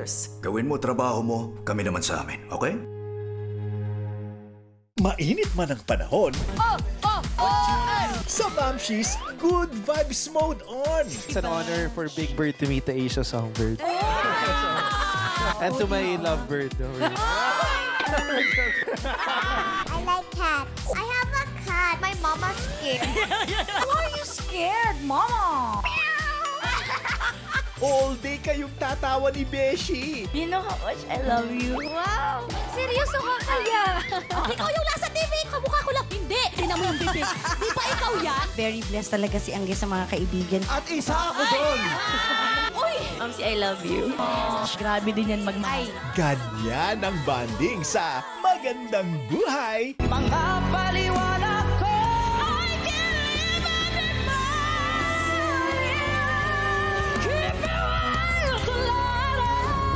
years. Gawin mo trabaho mo, kami naman sa amin, okay? Mainit man ang panahon, sa Mamshies, good vibes mode on! It's an honor for Big Bird to meet the Asia Songbird. And to my lovebird. I like cats. I have a cat. My mama's scared. Why are you scared, Mama? All day kayong tatawa ni Beshi! You know how much I love you. Wow! Seryoso ka kaya? Ikaw yung nasa TV! Kamukha ko lang. Hindi! Tinan mo yung bibig. Di ba ikaw yan? Very blessed talaga si Angge sa mga kaibigan. At isa ako doon! Uy! I love you. Grabe din yan magmahal. Ganyan ang banding sa Magandang Buhay! Mga paliwanag ko!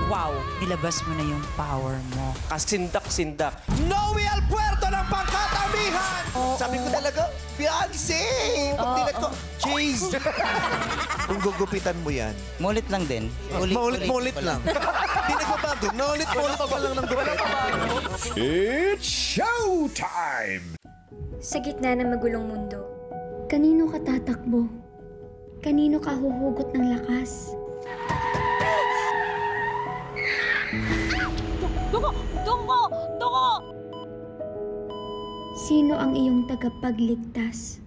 Wow, nilabas mo na yung power mo. Kasindak-sindak. Noe Alpuerto ng pangkatamihan! Sabi ko talaga, Beyonce! Pag dilat ko, cheese! Kung gugupitan mo yan, Mulit lang din. maulit-maulit lang. Hindi nagbabago, maulit-maulit pa lang ng gupit. It's showtime! Sa gitna ng magulong mundo, kanino ka tatakbo? Kanino ka huhugot ng lakas? Tungo! Sino ang iyong tagapagligtas?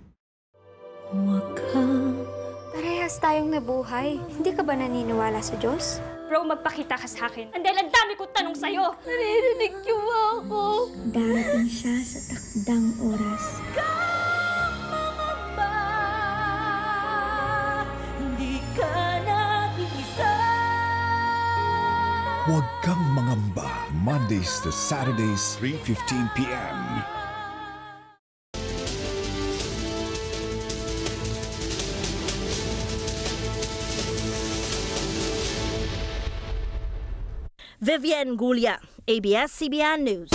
Parehas tayong nabuhay. Hindi ka ba naniniwala sa Diyos? Bro, magpakita ka sa akin. And dahil ang dami kong tanong sa'yo. Naririnig niyo ba ako? Darating siya sa takdang oras. Hindi ka nag-iisa. Huwag kang mangamba. Mondays to Saturdays, 3:15 p.m. Vivian Gulia, ABS-CBN News.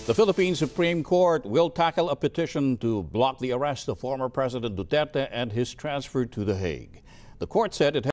The Philippine Supreme Court will tackle a petition to block the arrest of former President Duterte and his transfer to The Hague. The court said it